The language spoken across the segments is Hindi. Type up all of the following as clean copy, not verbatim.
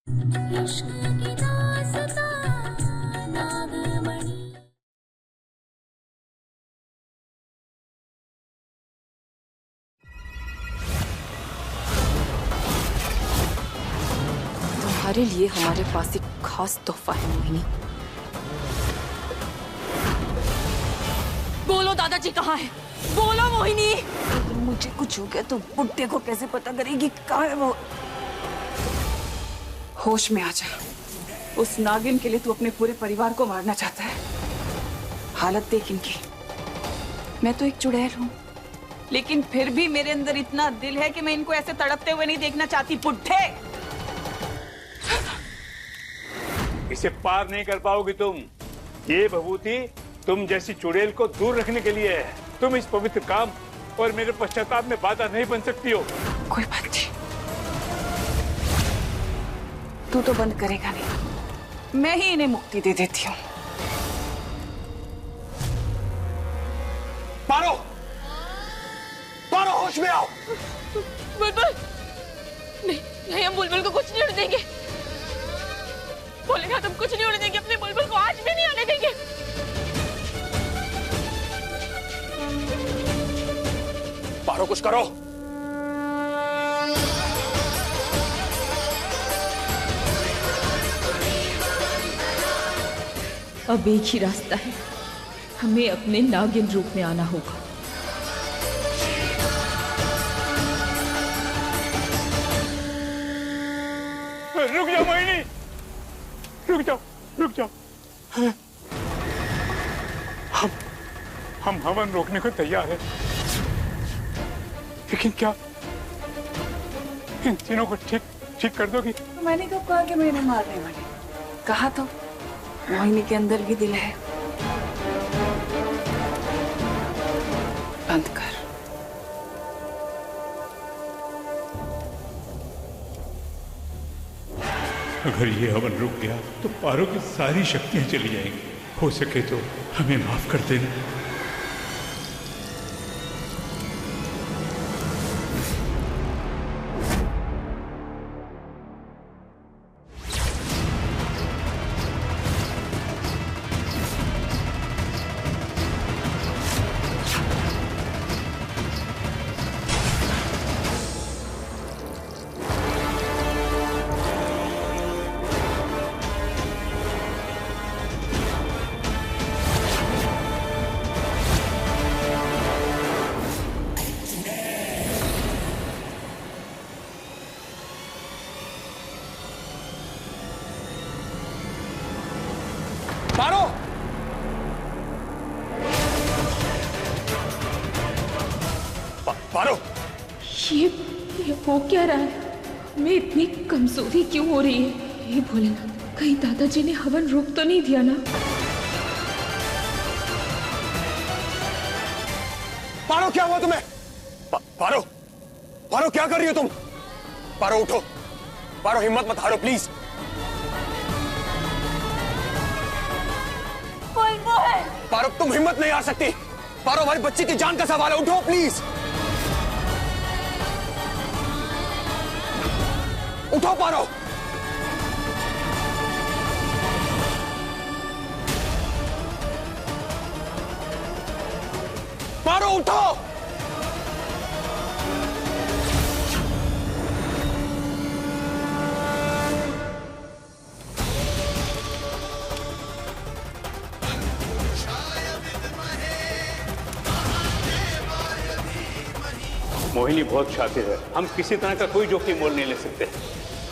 तुम्हारे लिए हमारे पास एक खास तोहफा है मोहिनी। बोलो दादाजी कहाँ है? बोलो मोहिनी। अगर मुझे कुछ हो गया तो बुड्ढे को कैसे पता करेगी कहाँ है वो? होश में आ जा। उस नागिन के लिए तू अपने पूरे परिवार को मारना चाहता है। हालत देख इनकी। मैं तो एक चुड़ैल हूँ, लेकिन फिर भी मेरे अंदर इतना दिल है कि मैं इनको ऐसे तड़पते हुए नहीं देखना चाहती। बुड्ढे, इसे पार नहीं कर पाओगी तुम। ये भभूति तुम जैसी चुड़ैल को दूर रखने के लिए है। तुम इस पवित्र काम और मेरे पश्चाताप में बाधा नहीं बन सकती हो। कोई बात नहीं, तू तो बंद करेगा नहीं। मैं ही इन्हें मुक्ति दे देती हूँ। पारो, पारो, होश में आओ। बुलबुल, नहीं नहीं, हम बुलबुल को कुछ नहीं होने देंगे। बोलेगा तुम कुछ नहीं होने देंगे। अपने बुलबुल को आज भी नहीं आने देंगे। पारो, कुछ करो। अब एक ही रास्ता है, हमें अपने नागिन रूप में आना होगा। रुक जाओ मोहिनी, रुक जाओ, रुक जाओ। हम हवन रोकने को तैयार हैं, लेकिन क्या इन तीनों को ठीक कर दोगी? मैंने कब कहा कि मैं इन्हें मारने वाली? कहा तो मोहिनी के अंदर भी दिल है। बंद कर। अगर ये हवन रुक गया तो पारो की सारी शक्तियां चली जाएंगी। हो सके तो हमें माफ कर देना। पारो, पारो, ये हो क्या रहा है? हमें इतनी कमजोरी क्यों हो रही है? हे भोलेनाथ, कहीं दादाजी ने हवन रोक तो नहीं दिया ना? पारो, क्या हुआ तुम्हें? पारो, पारो, क्या कर रही हो तुम? पारो, उठो। पारो, हिम्मत मत हारो प्लीज। पारो, तुम हिम्मत नहीं हार सकती। पारो, हमारी बच्ची की जान का सवाल है, उठो प्लीज। उठो पारो। पारो, उठो। मोहिनी बहुत शातिर है। हम किसी तरह का कोई जोखिम मोल नहीं ले सकते।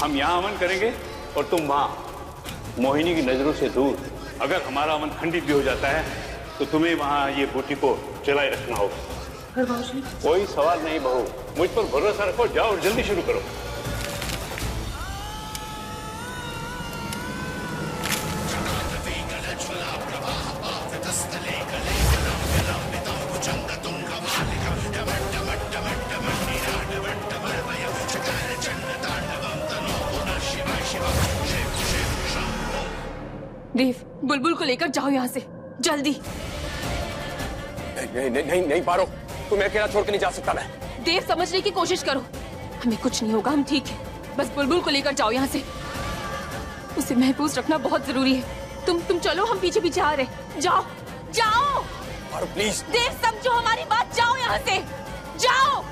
हम यहाँ अमन करेंगे और तुम वहाँ मोहिनी की नजरों से दूर। अगर हमारा अमन खंडित भी हो जाता है तो तुम्हें वहाँ ये बूटी को चलाए रखना होगा। कोई सवाल नहीं बहू, मुझ पर भरोसा रखो। जाओ और जल्दी शुरू करो। देव, बुलबुल को लेकर जाओ यहाँ से जल्दी। नहीं नहीं नहीं नहीं पारो, तुम्हें अकेला छोड़ के नहीं जा सकता मैं। देव, समझने की कोशिश करो। हमें कुछ नहीं होगा, हम ठीक है। बस बुलबुल को लेकर जाओ यहाँ से। उसे महफूज रखना बहुत जरूरी है। तुम चलो, हम पीछे पीछे आ रहे। जाओ जाओ पारो प्लीज। देव, समझो हमारी बात, जाओ यहाँ से, जाओ।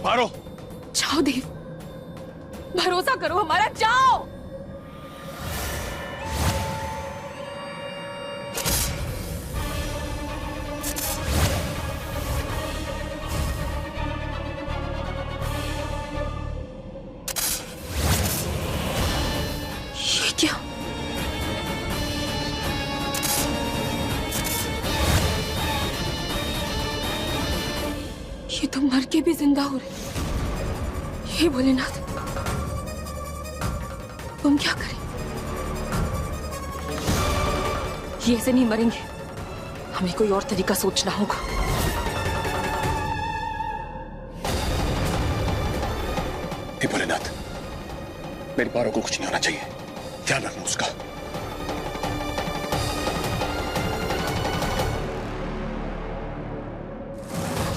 पारो जाओ देव, भरोसा करो हमारा, जाओ। ये क्या? ये तो मर के भी जिंदा हो रहे। हे भोलेनाथ, तुम क्या करें? ये ऐसे नहीं मरेंगे, हमें कोई और तरीका सोचना होगा। हे भोलेनाथ, मेरी पारो को कुछ नहीं होना चाहिए, ध्यान रखना उसका।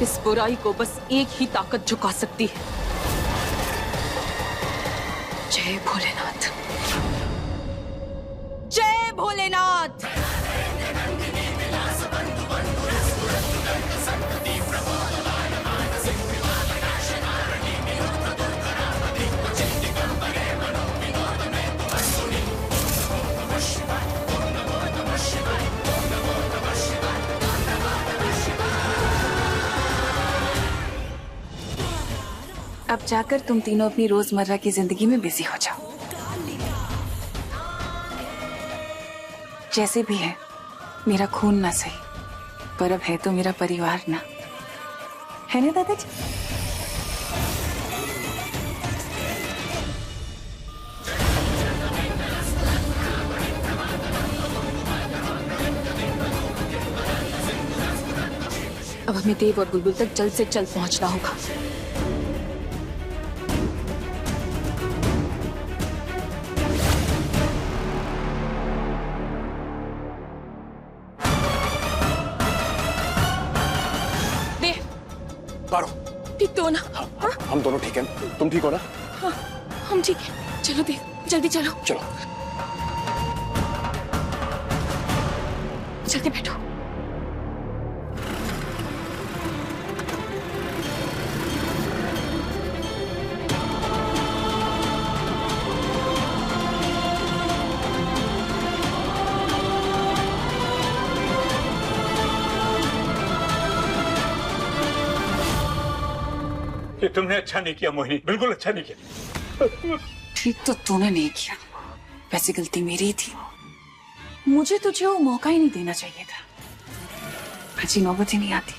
इस बुराई को बस एक ही ताकत झुका सकती है। जय भोलेनाथ, जय भोलेनाथ। अब जाकर तुम तीनों अपनी रोजमर्रा की जिंदगी में बिजी हो जाओ। जैसे भी है, मेरा खून ना सही, पर अब है तो मेरा परिवार ना, है ना दादाजी? अब हमें देव और बुलबुल तक जल्द से जल्द पहुंचना होगा। पारो ठीक तो हो ना? हम दोनों ठीक हैं, तुम ठीक हो ना? हाँ, हम ठीक हैं। चलो देव, जल्दी चलो। चलो जल्दी बैठो। ये तुमने अच्छा नहीं किया मोहिनी, बिल्कुल अच्छा नहीं किया। ठीक तो तूने नहीं किया, वैसे गलती मेरी ही थी। मुझे तुझे वो मौका ही नहीं देना चाहिए था। अच्छी नौबत ही नहीं आती।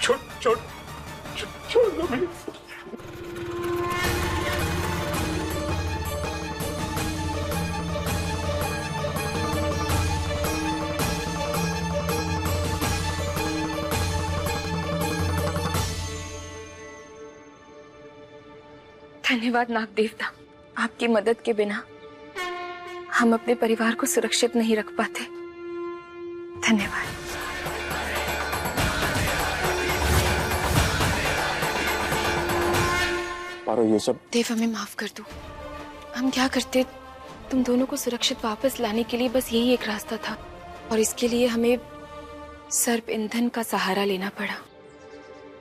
छोड़ छोड़ छोड़ दो मेरी। धन्यवाद नाग देवता, आपकी मदद के बिना हम अपने परिवार को सुरक्षित नहीं रख पाते। धन्यवाद। पारो ये सब देव, हमें माफ कर दो। हम क्या करते, तुम दोनों को सुरक्षित वापस लाने के लिए बस यही एक रास्ता था, और इसके लिए हमें सर्प ईंधन का सहारा लेना पड़ा।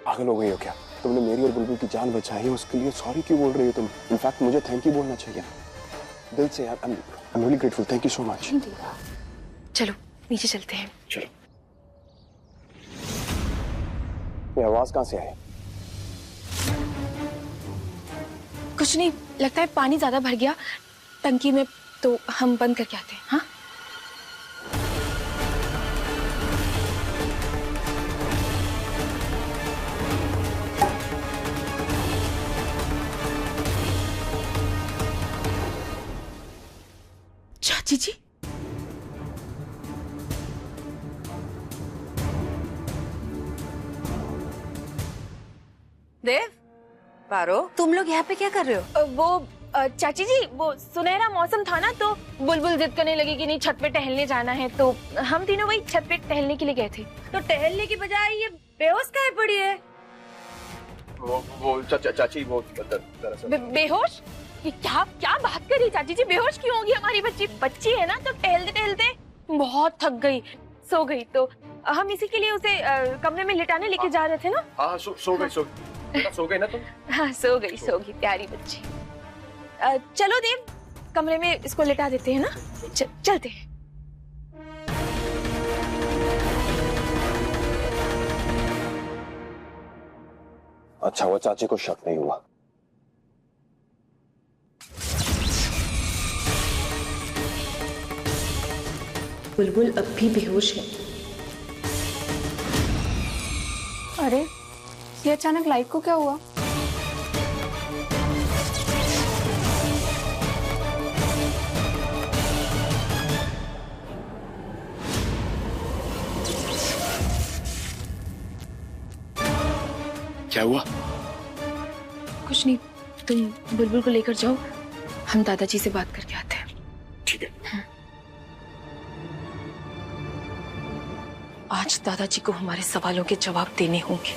पागल हो गई हो क्या? तुमने मेरी और बुलबुल की जान बचाई है, उसके लिए सॉरी क्यों बोल रही हो तुम? इनफैक्ट मुझे थैंक यू बोलना चाहिए दिल से यार। I am really grateful, thank you so much. चलो नीचे चलते हैं। चलो। ये आवाज कहाँ से आई? कुछ नहीं, लगता है पानी ज्यादा भर गया टंकी में, तो हम बंद करके आते हैं। हाँ, चाची जी, देव, पारो, तुम लोग यहाँ पे क्या कर रहे हो? वो चाची जी, वो सुनहरा मौसम था ना, तो बुलबुल जिद करने लगी कि नहीं छत पे टहलने जाना है, तो हम तीनों वही छत पे टहलने के लिए गए थे। तो टहलने की बजाय ये बेहोश काहे पड़ी है? वो चाची वो दरअसल बेहोश? ये क्या बात कर रही चाची जी? बेहोश क्यों होगी हमारी बच्ची? बच्ची है ना, तो टहलते टहलते बहुत थक गई, सो गई। तो हम इसी के लिए उसे कमरे में लिटाने लेके जा रहे थे ना। हाँ, सो गई ना तुम? हाँ, सो गई प्यारी बच्ची। चलो देव, कमरे में इसको लिटा देते हैं ना। चलते हैं। अच्छा, वो चाची को शक नहीं हुआ? बुलबुल अब भी बेहोश है। अरे, ये अचानक लाइट को क्या हुआ? क्या हुआ? कुछ नहीं, तुम बुलबुल को लेकर जाओ, हम दादाजी से बात करके आते हैं। ठीक है। आज दादाजी को हमारे सवालों के जवाब देने होंगे।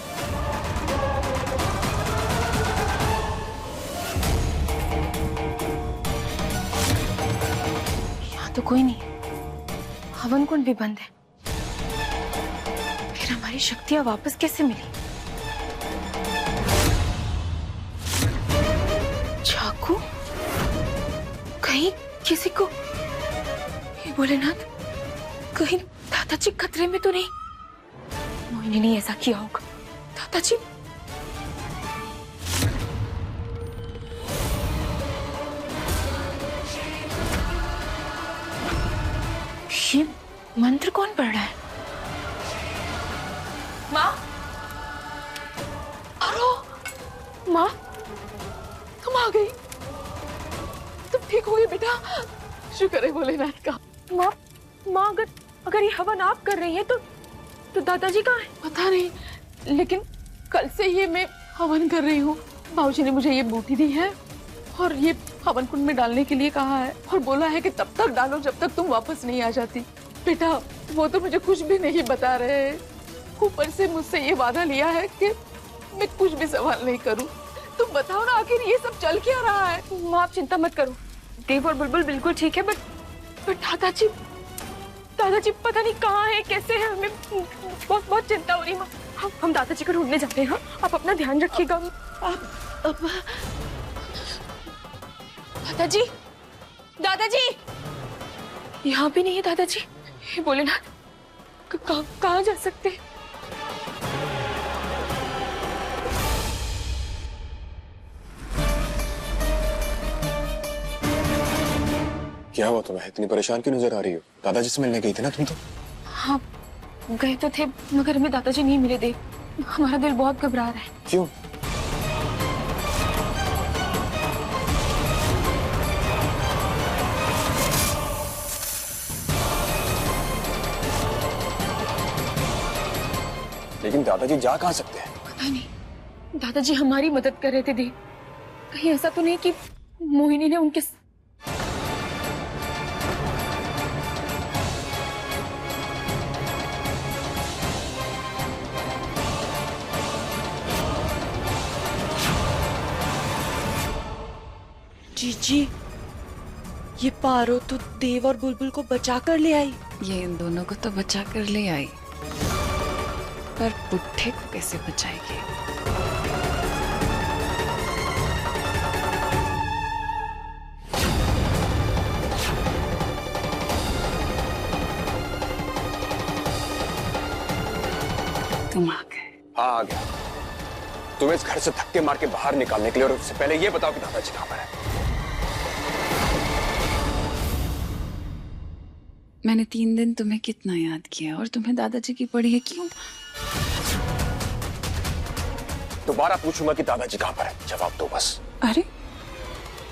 यहाँ तो कोई नहीं, हवन कुंड भी बंद है। फिर हमारी शक्तियां वापस कैसे मिली? चाकू? कहीं किसी को? हे भोलेनाथ, कहीं दादाजी खतरे में तो नहीं? मोहिनी ने ऐसा किया होगा। दादाजी, ये मंत्र कौन पढ़ रहा है? माँ, अरे माँ, तुम आ गई। तुम ठीक हो गई बेटा? शुक्र है भोलेनाथ का। माँ, अगर ये हवन आप कर रही है तो दादाजी कहाँ हैं? पता नहीं, लेकिन कल से ये मैं हवन कर रही हूँ। बाबूजी ने मुझे ये बूटी दी है और ये हवन कुंड में डालने के लिए कहा है और बोला है कि तब तक डालो जब तक तुम वापस नहीं आ जाती। बेटा, वो तो मुझे कुछ भी नहीं बता रहे। ऊपर से मुझसे ये वादा लिया है कि मैं कुछ भी सवाल नहीं करूँ। तुम बताओ ना, आखिर ये सब चल क्या रहा है? माँ, आप चिंता मत करो, देव और बुलबुल बिल्कुल ठीक है, बट दादाजी पता नहीं कहाँ है, कैसे है, हमें बहुत चिंता हो रही है। माँ, हम दादाजी को ढूंढने जाते हैं। हाँ, आप अपना ध्यान रखिएगा। दादाजी यहाँ भी नहीं है दादाजी। हे भोलेनाथ, कहाँ जा सकते हैं? क्या हुआ तुम्हें? इतनी परेशान क्यों नजर आ रही हो? दादाजी से मिलने गई थी ना तुम तो? हाँ, गए तो थे, मगर हमें दादाजी नहीं मिले। देव, हमारा दिल बहुत घबरा रहा है। क्यों? लेकिन दादाजी जा कहाँ सकते हैं? पता नहीं, दादाजी हमारी मदद कर रहे थे। देव, कहीं ऐसा तो नहीं कि मोहिनी ने उनके जीजी, ये पारो तो देव और बुलबुल को बचा कर ले आई। ये इन दोनों को तो बचा कर ले आई, पर पुट्ठे को कैसे बचाएगी? तुम आ गए। हाँ, आ गया। तुम्हें इस घर से धक्के मार के बाहर निकालने के लिए, और उससे पहले ये बताओ कि दादाजी कहाँ पर है? मैंने 3 दिन तुम्हें कितना याद किया और तुम्हें दादाजी की पड़ी है क्यों? दोबारा पूछूंगा कि दादाजी कहाँ पर है, जवाब दो बस। अरे,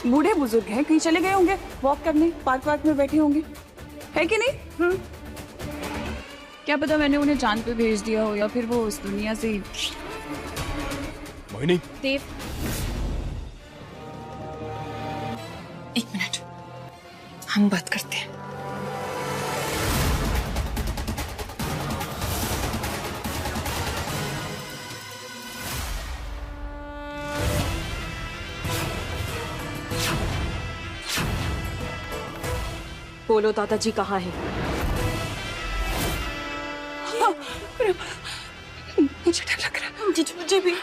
बूढ़े बुजुर्ग हैं, कहीं चले गए होंगे वॉक करने, पार्क में बैठे होंगे, है कि नहीं? क्या पता मैंने उन्हें चांद पे भेज दिया हो या फिर वो उस दुनिया से। मोहिनी, देव, एक मिनट, हम बात करते हैं। बोलो दादाजी कहाँ हैं? मुझे डर लग रहा है। जीजू मुझे भी।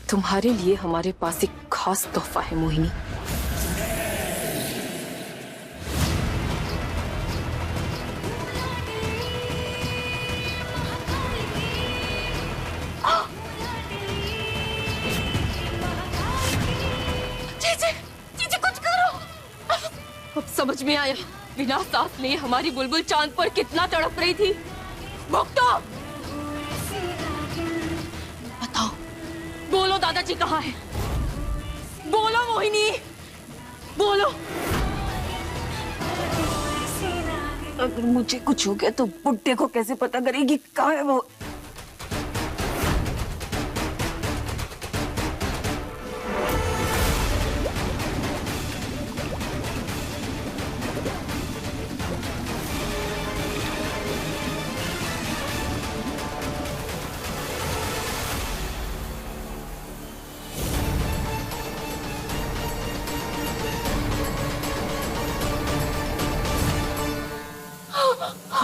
तुम्हारे लिए हमारे पास एक खास तोहफा है मोहिनी। अब समझ में आया, बिना साथ लिए हमारी बुलबुल चांद पर कितना तड़प रही थी। मुक्तो, बताओ, बोलो दादाजी कहाँ है? बोलो मोहिनी, बोलो। अगर मुझे कुछ हो गया तो बुड्ढे को कैसे पता करेगी कहाँ है वो?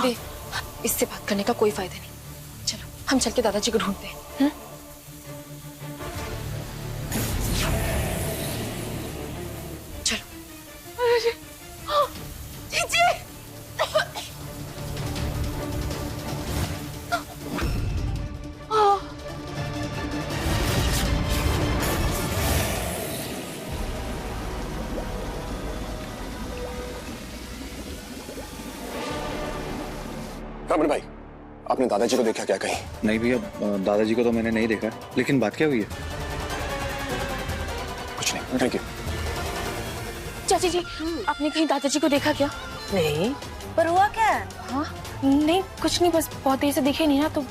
देख, इससे बात करने का कोई फायदा नहीं। चलो हम चल के दादाजी को ढूंढते हैं। चलो। जीजी! रामन भाई, आपने दादाजी को देखा क्या कहीं? नहीं भैया, दादाजी को तो मैंने नहीं देखा, लेकिन बात क्या हुई है? कुछ नहीं, थैंक यू। चाची जी, आपने कहीं दादाजी को देखा क्या? नहीं, पर हुआ क्या? हाँ नहीं, कुछ नहीं, बस बहुत देर से दिखे नहीं ना, तो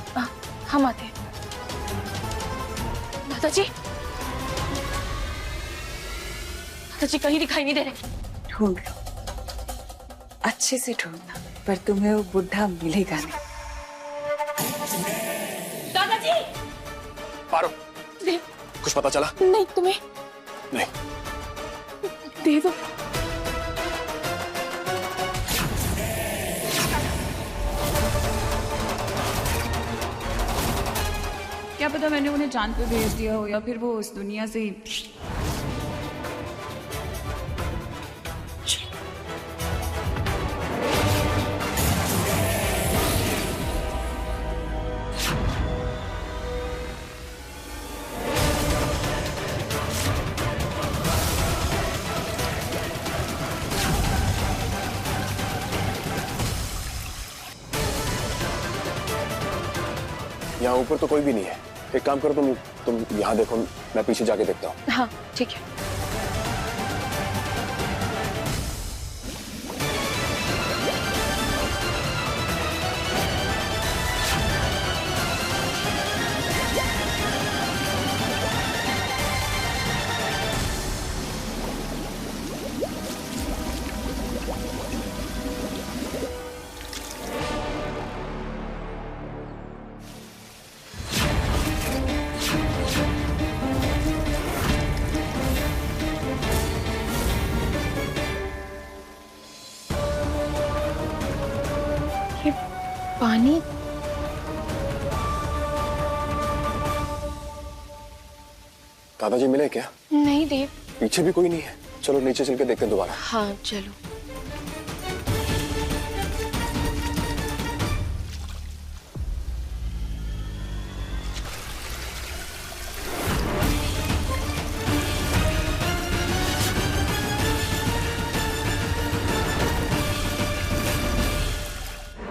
हम आते हैं। दादाजी, दादाजी कहीं दिखाई नहीं दे रहे। ढूंढ लो, अच्छे से ढूंढना, पर तुम्हें वो बुढ़ा मिलेगा नहीं। दादाजी! पारो, दे। कुछ पता चला? नहीं, तुम्हें? नहीं। दे दो। क्या पता मैंने उन्हें चांद पे भेज दिया हो या फिर वो उस दुनिया से यहाँ ऊपर तो कोई भी नहीं है। एक काम करो, तुम यहाँ देखो, मैं पीछे जाके देखता हूँ। हाँ ठीक है। ये पानी दादाजी मिले क्या? नहीं देव। पीछे भी कोई नहीं है। चलो नीचे चल के देखते हैं दोबारा। हाँ चलो।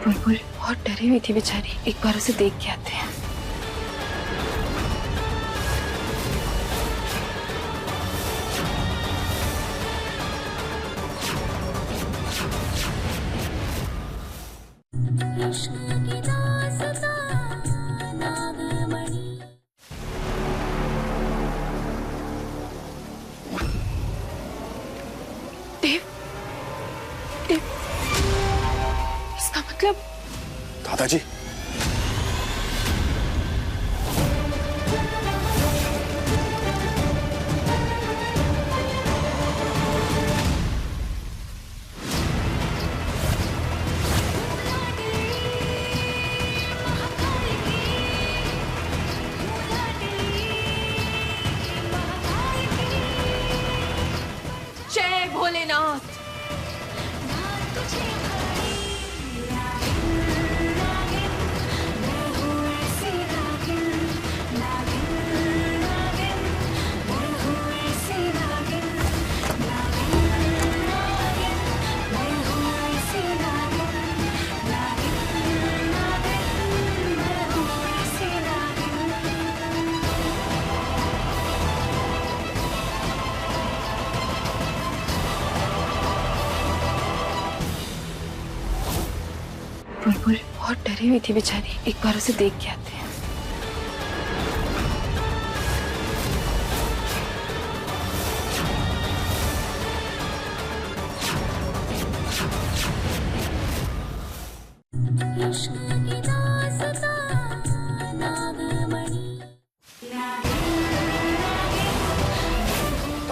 बुलबुल बहुत डरी हुई थी बेचारी, एक बार उसे देख के आते हैं। देव, देव, इसका मतलब दादाजी, जय भोलेनाथ। बुलबुल बहुत डरी हुई थी बेचारी, एक बार उसे देख के आते हैं।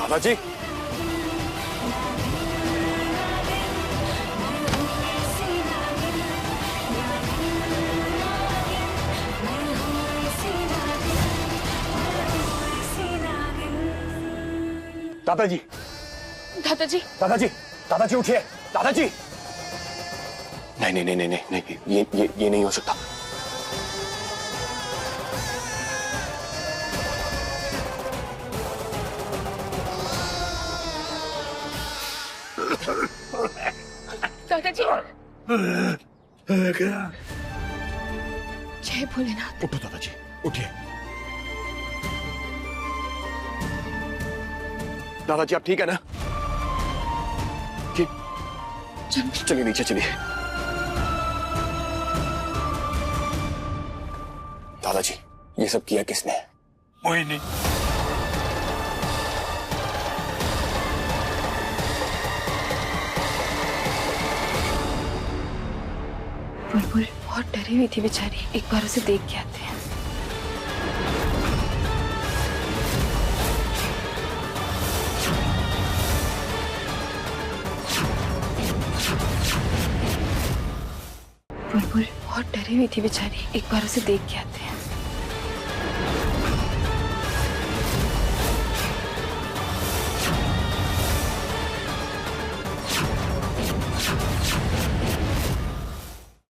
दादाजी, दादाजी, दादाजी, दादाजी, दादाजी उठिए, दादाजी। नहीं नहीं नहीं नहीं नहीं नहीं, ये नहीं हो सकता। दादाजी, जय भोलेनाथ। उठो दादाजी, उठिए। दादाजी आप ठीक है ना? ठीक, चलिए नीचे चलिए। दादाजी, ये सब किया किसने? मोहिनी। बुलबुल बहुत डरी हुई थी बेचारी, एक बार उसे देख के आते हैं। बुलबुल बहुत डरी हुई थी बेचारी, एक बार उसे देख के आते हैं।